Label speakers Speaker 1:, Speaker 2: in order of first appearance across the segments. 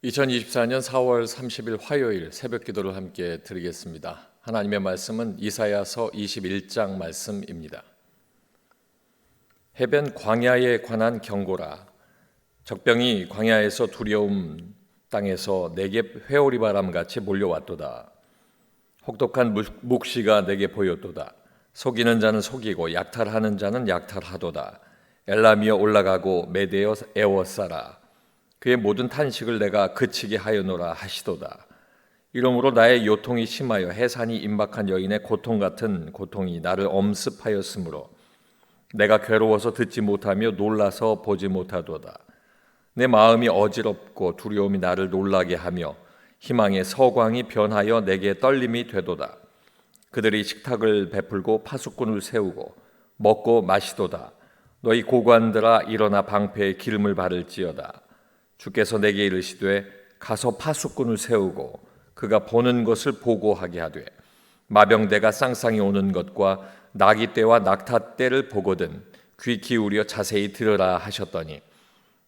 Speaker 1: 2024년 4월 30일 화요일 새벽 기도를 함께 드리겠습니다. 하나님의 말씀은 이사야서 21장 말씀입니다. 해변 광야에 관한 경고라. 적병이 광야에서 두려움 땅에서 내게 회오리 바람같이 몰려왔도다. 혹독한 묵시가 내게 보였도다. 속이는 자는 속이고 약탈하는 자는 약탈하도다. 엘람이여 올라가고 메대여 에워싸라. 그의 모든 탄식을 내가 그치게 하여노라 하시도다. 이러므로 나의 요통이 심하여 해산이 임박한 여인의 고통 같은 고통이 나를 엄습하였으므로 내가 괴로워서 듣지 못하며 놀라서 보지 못하도다. 내 마음이 어지럽고 두려움이 나를 놀라게 하며 희망의 서광이 변하여 내게 떨림이 되도다. 그들이 식탁을 베풀고 파수꾼을 세우고 먹고 마시도다. 너희 고관들아 일어나 방패의 기름을 바를지어다. 주께서 내게 이르시되 가서 파수꾼을 세우고 그가 보는 것을 보고하게 하되 마병대가 쌍쌍이 오는 것과 나기 때와 낙타 때를 보거든 귀 기울여 자세히 들으라 하셨더니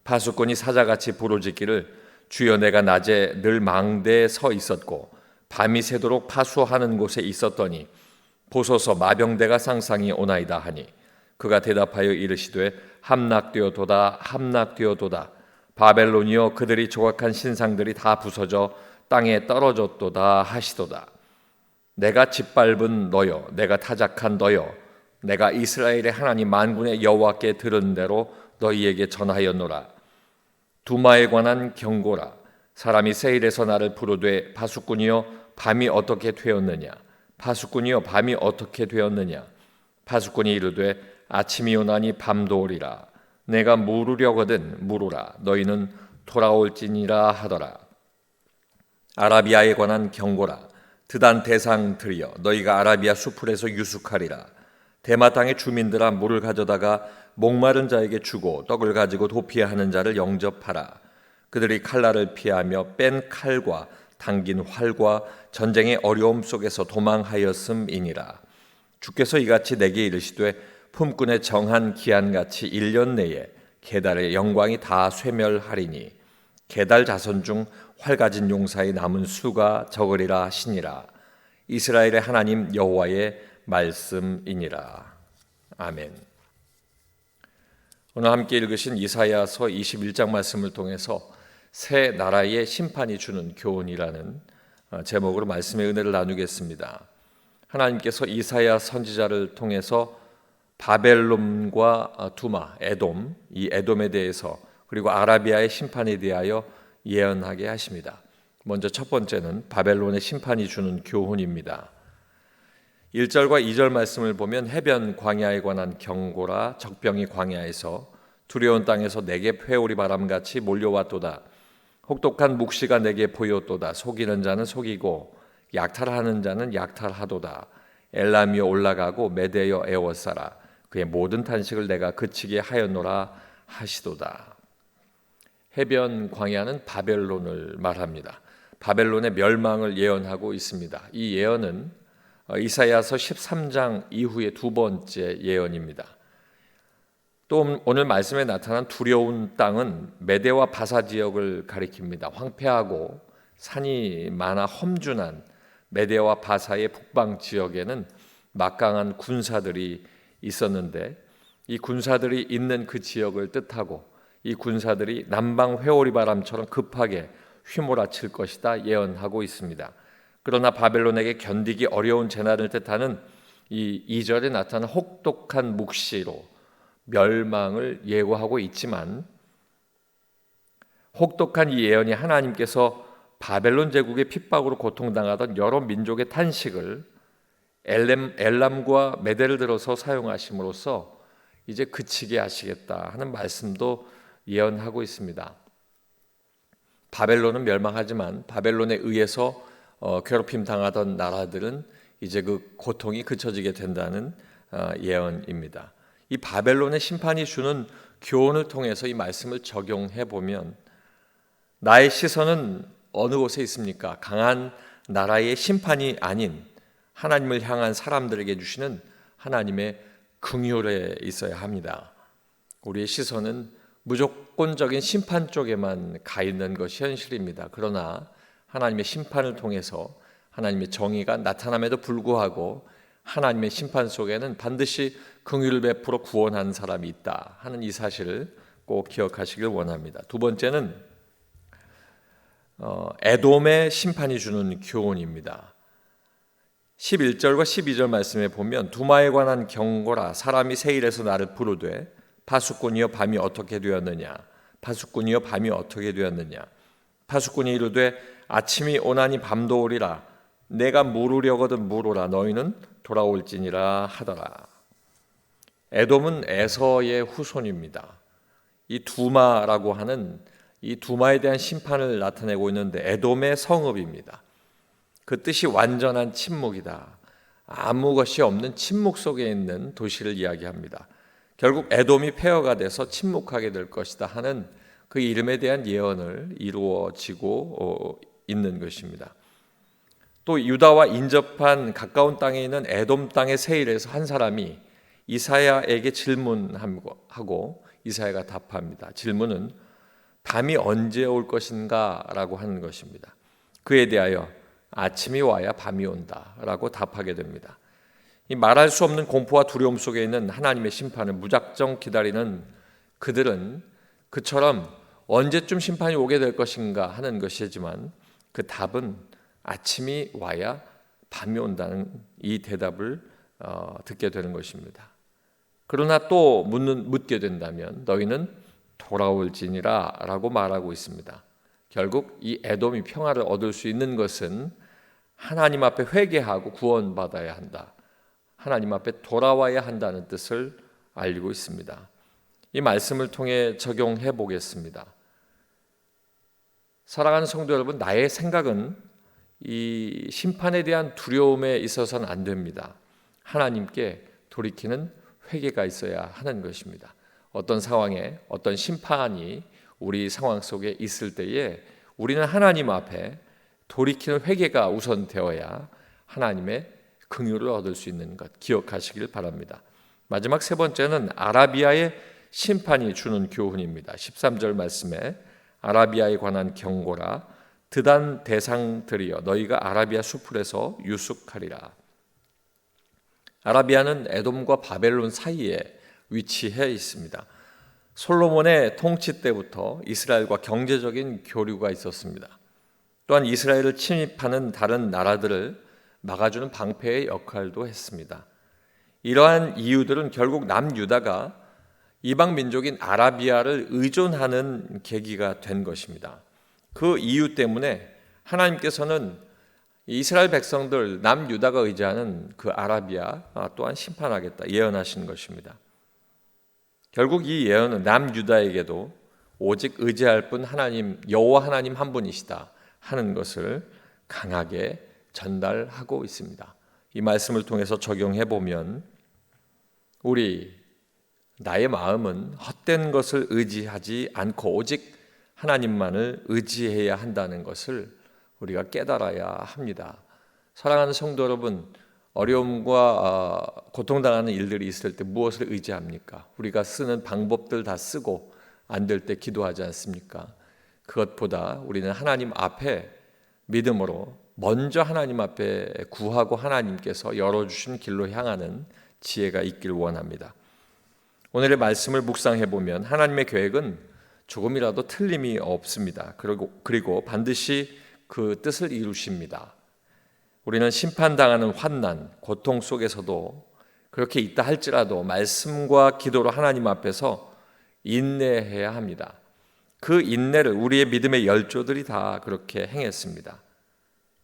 Speaker 1: 파수꾼이 사자같이 부르짖기를 주여 내가 낮에 늘 망대에 서 있었고 밤이 새도록 파수하는 곳에 있었더니 보소서 마병대가 쌍쌍이 오나이다 하니 그가 대답하여 이르시되 함락되어도다 함락되어도다. 바벨론이여 그들이 조각한 신상들이 다 부서져 땅에 떨어졌도다 하시도다. 내가 짓밟은 너여 내가 타작한 너여 내가 이스라엘의 하나님 만군의 여호와께 들은 대로 너희에게 전하였노라. 두마에 관한 경고라. 사람이 세일에서 나를 부르되 파수꾼이여 밤이 어떻게 되었느냐. 파수꾼이여 밤이 어떻게 되었느냐. 파수꾼이 이르되 아침이 오나니 밤도 오리라. 내가 물으려거든 물으라. 너희는 돌아올지니라 하더라. 아라비아에 관한 경고라. 드단 대상들이여 너희가 아라비아 수풀에서 유숙하리라. 대마 땅의 주민들아 물을 가져다가 목마른 자에게 주고 떡을 가지고 도피하는 자를 영접하라. 그들이 칼날을 피하며 뺀 칼과 당긴 활과 전쟁의 어려움 속에서 도망하였음이니라. 주께서 이같이 내게 이르시되 품꾼의 정한 기한같이 1년 내에 게달의 영광이 다 쇠멸하리니 게달 자손 중 활 가진 용사의 남은 수가 적으리라 하시니라. 이스라엘의 하나님 여호와의 말씀이니라. 아멘. 오늘 함께 읽으신 이사야서 21장 말씀을 통해서 새 나라의 심판이 주는 교훈이라는 제목으로 말씀의 은혜를 나누겠습니다. 하나님께서 이사야 선지자를 통해서 바벨론과 두마, 에돔, 이 에돔에 대해서 그리고 아라비아의 심판에 대하여 예언하게 하십니다. 먼저 첫 번째는 바벨론의 심판이 주는 교훈입니다. 1절과 2절 말씀을 보면 해변 광야에 관한 경고라. 적병이 광야에서 두려운 땅에서 내게 회오리 바람같이 몰려왔도다. 혹독한 묵시가 내게 보였도다. 속이는 자는 속이고 약탈하는 자는 약탈하도다. 엘람이여 올라가고 메대여 에워싸라. 그의 모든 탄식을 내가 그치게 하였노라 하시도다. 해변 광야는 바벨론을 말합니다. 바벨론의 멸망을 예언하고 있습니다. 이 예언은 이사야서 13장 이후의 두 번째 예언입니다. 또 오늘 말씀에 나타난 두려운 땅은 메대와 바사 지역을 가리킵니다. 황폐하고 산이 많아 험준한 메대와 바사의 북방 지역에는 막강한 군사들이 있었는데 이 군사들이 있는 그 지역을 뜻하고 이 군사들이 남방 회오리 바람처럼 급하게 휘몰아칠 것이다 예언하고 있습니다. 그러나 바벨론에게 견디기 어려운 재난을 뜻하는 이 2절에 나타난 혹독한 묵시로 멸망을 예고하고 있지만 혹독한 이 예언이 하나님께서 바벨론 제국의 핍박으로 고통당하던 여러 민족의 탄식을 엘람과 메대를 들어서 사용하심으로써 이제 그치게 하시겠다 하는 말씀도 예언하고 있습니다. 바벨론은 멸망하지만 바벨론에 의해서 괴롭힘 당하던 나라들은 이제 그 고통이 그쳐지게 된다는 예언입니다. 이 바벨론의 심판이 주는 교훈을 통해서 이 말씀을 적용해 보면 나의 시선은 어느 곳에 있습니까? 강한 나라의 심판이 아닌 하나님을 향한 사람들에게 주시는 하나님의 긍휼에 있어야 합니다. 우리의 시선은 무조건적인 심판 쪽에만 가 있는 것이 현실입니다. 그러나 하나님의 심판을 통해서 하나님의 정의가 나타남에도 불구하고 하나님의 심판 속에는 반드시 긍휼을 베풀어 구원한 사람이 있다 하는 이 사실을 꼭 기억하시길 원합니다. 두 번째는 에돔의 심판이 주는 교훈입니다. 11절과 12절 말씀에 보면 두마에 관한 경고라. 사람이 세일에서 나를 부르되 파수꾼이여 밤이 어떻게 되었느냐. 파수꾼이여 밤이 어떻게 되었느냐. 파수꾼이 이르되 아침이 오나니 밤도 오리라. 내가 물으려거든 물으라. 너희는 돌아올지니라 하더라. 에돔은 에서의 후손입니다. 이 두마라고 하는 이 두마에 대한 심판을 나타내고 있는데 에돔의 성읍입니다. 그 뜻이 완전한 침묵이다. 아무 것이 없는 침묵 속에 있는 도시를 이야기합니다. 결국 에돔이 폐허가 돼서 침묵하게 될 것이다 하는 그 이름에 대한 예언을 이루어지고 있는 것입니다. 또 유다와 인접한 가까운 땅에 있는 에돔 땅의 세일에서 한 사람이 이사야에게 질문하고 이사야가 답합니다. 질문은 밤이 언제 올 것인가 라고 하는 것입니다. 그에 대하여 아침이 와야 밤이 온다 라고 답하게 됩니다. 이 말할 수 없는 공포와 두려움 속에 있는 하나님의 심판을 무작정 기다리는 그들은 그처럼 언제쯤 심판이 오게 될 것인가 하는 것이지만 그 답은 아침이 와야 밤이 온다는 이 대답을 듣게 되는 것입니다. 그러나 또 묻게 된다면 너희는 돌아올지니라 라고 말하고 있습니다. 결국 이 에돔이 평화를 얻을 수 있는 것은 하나님 앞에 회개하고 구원받아야 한다. 하나님 앞에 돌아와야 한다는 뜻을 알리고 있습니다. 이 말씀을 통해 적용해 보겠습니다. 사랑하는 성도 여러분, 나의 생각은 이 심판에 대한 두려움에 있어서는 안 됩니다. 하나님께 돌이키는 회개가 있어야 하는 것입니다. 어떤 상황에 어떤 심판이 우리 상황 속에 있을 때에 우리는 하나님 앞에 돌이키는 회개가 우선되어야 하나님의 긍휼을 얻을 수 있는 것 기억하시길 바랍니다. 마지막 세 번째는 아라비아의 심판이 주는 교훈입니다. 13절 말씀에 아라비아에 관한 경고라. 드단 대상들이여 너희가 아라비아 수풀에서 유숙하리라. 아라비아는 에돔과 바벨론 사이에 위치해 있습니다. 솔로몬의 통치 때부터 이스라엘과 경제적인 교류가 있었습니다. 또한 이스라엘을 침입하는 다른 나라들을 막아주는 방패의 역할도 했습니다. 이러한 이유들은 결국 남유다가 이방 민족인 아라비아를 의존하는 계기가 된 것입니다. 그 이유 때문에 하나님께서는 이스라엘 백성들 남유다가 의지하는 그 아라비아 또한 심판하겠다 예언하신 것입니다. 결국 이 예언은 남유다에게도 오직 의지할 분 하나님 여호와 하나님 한 분이시다 하는 것을 강하게 전달하고 있습니다. 이 말씀을 통해서 적용해 보면 나의 마음은 헛된 것을 의지하지 않고 오직 하나님만을 의지해야 한다는 것을 우리가 깨달아야 합니다. 사랑하는 성도 여러분, 어려움과 고통당하는 일들이 있을 때 무엇을 의지합니까? 우리가 쓰는 방법들 다 쓰고 안 될 때 기도하지 않습니까? 그것보다 우리는 하나님 앞에 믿음으로 먼저 하나님 앞에 구하고 하나님께서 열어주신 길로 향하는 지혜가 있길 원합니다. 오늘의 말씀을 묵상해 보면 하나님의 계획은 조금이라도 틀림이 없습니다. 그리고 반드시 그 뜻을 이루십니다. 우리는 심판당하는 환난, 고통 속에서도 그렇게 있다 할지라도 말씀과 기도로 하나님 앞에서 인내해야 합니다. 그 인내를 우리의 믿음의 열조들이 다 그렇게 행했습니다.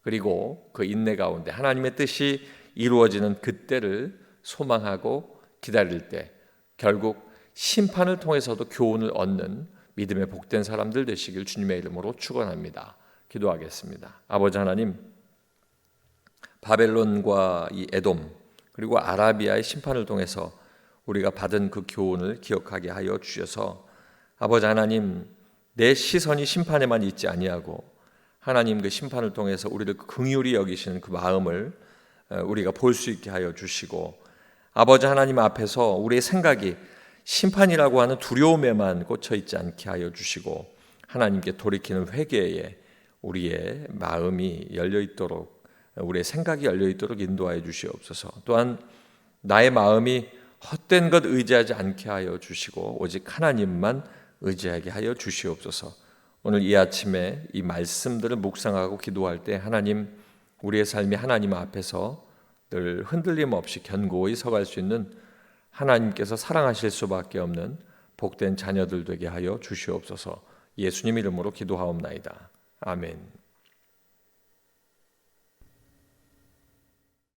Speaker 1: 그리고 그 인내 가운데 하나님의 뜻이 이루어지는 그때를 소망하고 기다릴 때 결국 심판을 통해서도 교훈을 얻는 믿음의 복된 사람들 되시길 주님의 이름으로 축원합니다. 기도하겠습니다. 아버지 하나님, 바벨론과 이 에돔 그리고 아라비아의 심판을 통해서 우리가 받은 그 교훈을 기억하게 하여 주셔서 아버지 하나님, 내 시선이 심판에만 있지 아니하고 하나님 그 심판을 통해서 우리를 긍휼히 여기시는 그 마음을 우리가 볼 수 있게 하여 주시고 아버지 하나님 앞에서 우리의 생각이 심판이라고 하는 두려움에만 꽂혀 있지 않게 하여 주시고 하나님께 돌이키는 회개에 우리의 마음이 열려 있도록, 우리의 생각이 열려 있도록 인도하여 주시옵소서. 또한 나의 마음이 헛된 것 의지하지 않게 하여 주시고 오직 하나님만 의지하게 하여 주시옵소서. 오늘 이 아침에 이 말씀들을 묵상하고 기도할 때 하나님, 우리의 삶이 하나님 앞에서 늘 흔들림 없이 견고히 서갈 수 있는, 하나님께서 사랑하실 수밖에 없는 복된 자녀들 되게 하여 주시옵소서. 예수님 이름으로 기도하옵나이다. 아멘.